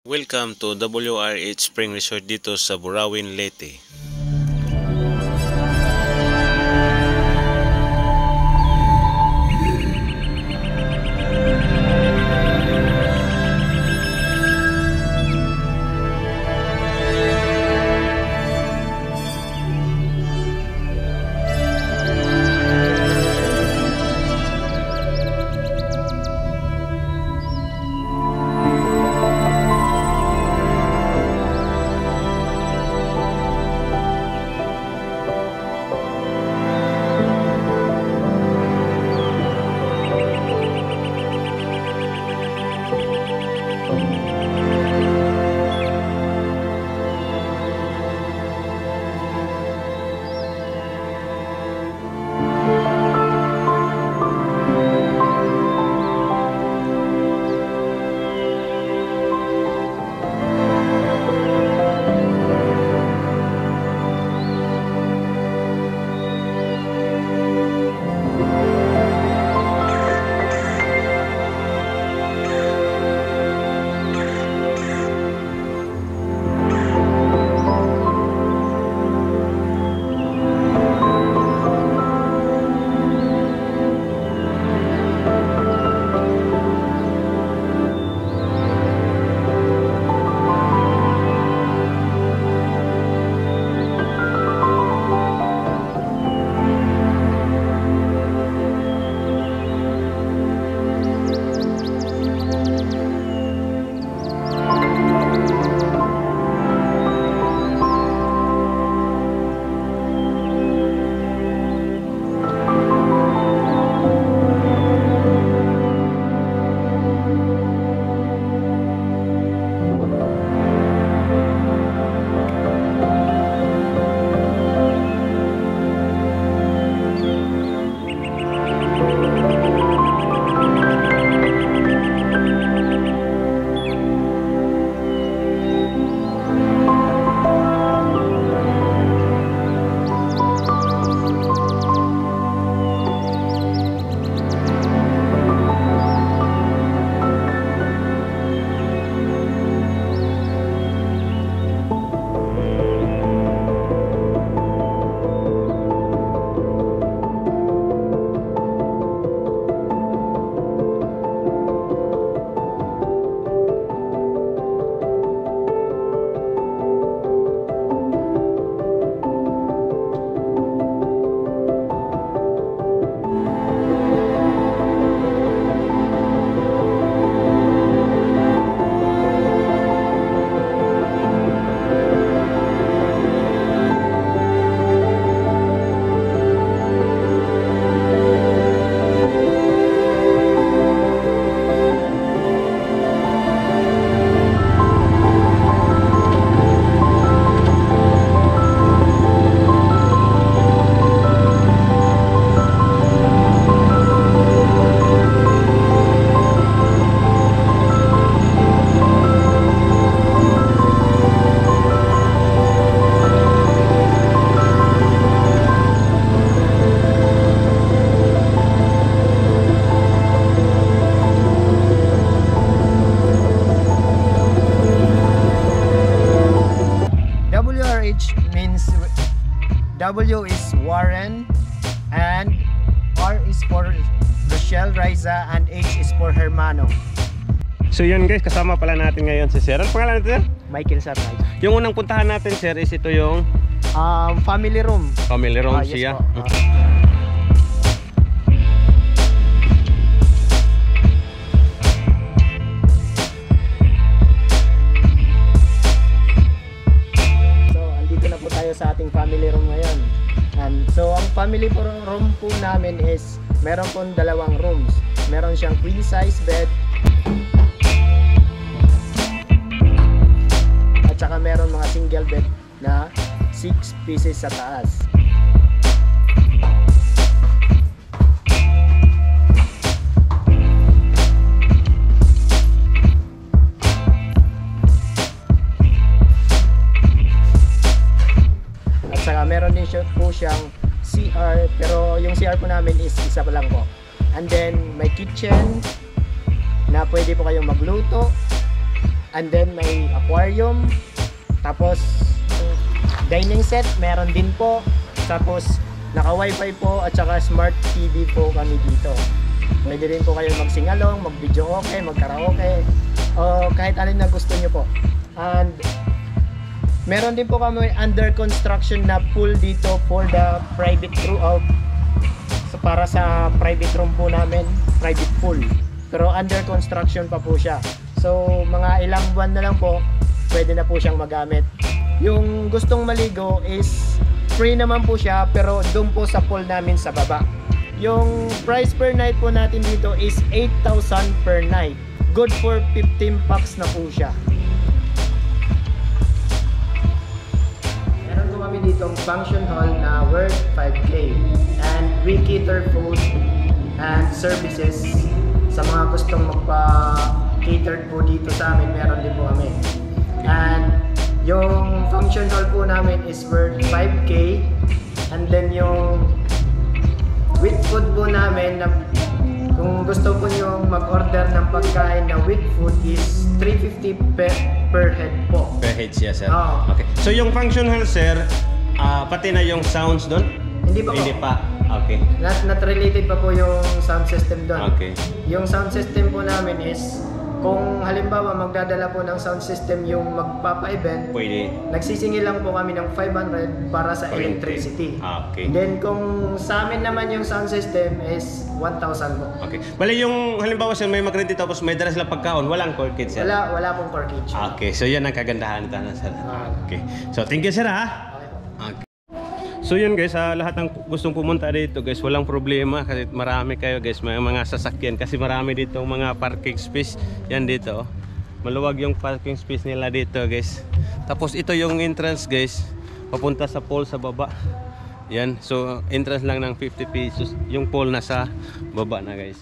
Welcome to WRH Spring Resort dito sa Burawin, Leyte. W is Warren, and R is for Rochelle, Riza, and H is for Hermano. So yun guys, kasama pala natin ngayon si Sir. Ano pangalan natin, Sir? Michael Sarnay. Yung unang puntahan natin, Sir, is ito yung family room. Family room Yes siya. po. Sa ating family room ngayon. So ang family room po namin is meron pong dalawang rooms. Meron siyang queen size bed at saka meron mga single bed na 6 pieces sa taas. Meron din po siyang CR, pero yung CR po namin is isa pa lang po. And then may kitchen na pwede po kayong magluto. And then may aquarium. Tapos dining set meron din po. Tapos naka wifi po at saka smart TV po kami dito. Pwede rin po kayo mag-singalong, mag-video okay, mag-karaoke, o kahit alin na gusto nyo po. And meron din po kami under construction na pool dito for the private room, para sa private room po namin, private pool. Pero under construction pa po siya. So mga ilang buwan na lang po, pwede na po siyang magamit. Yung gustong maligo is free naman po siya, pero doon po sa pool namin sa baba. Yung price per night po natin dito is 8,000 per night. Good for 15 packs na po siya. Meron po kami dito function hall na worth 5K. And we cater food and services sa mga gustong magpa-cater po dito sa amin. Meron din po kami. And yung function hall po namin is worth 5K. And then yung with food po namin, na kung gusto po nyo mag-order ng pagkain na with food is 350 per head po. Per head siya, sir. Oo. Okay. So yung function hall, sir, pati na yung sounds doon? Hindi pa po. Hindi pa. Okay. Not related pa po yung sound system doon. Okay. Yung sound system po namin is, kung halimbawa magdadala po ng sound system yung magpapa-event, Pwede. nagsisingil lang po kami ng 500 para sa electricity. Okay. Then kung sa amin naman yung sound system is 1,000 po. Okay. Bali yung halimbawa, sir, may mag-ready tapos may dala sila pagkaon, walang core kit, sir? Wala pong corkage. Okay. So yan ang kagandahan nito, sir. Okay. So thank you, sir, ha? Okay. So yun guys, lahat ng gustong pumunta dito guys, walang problema kasi marami kayo guys, may mga sasakyan kasi marami dito mga parking space. Yan dito, maluwag yung parking space nila dito guys. Tapos ito yung entrance guys, papunta sa pool sa baba. Yan, so entrance lang ng 50 pesos, yung pool nasa baba na guys.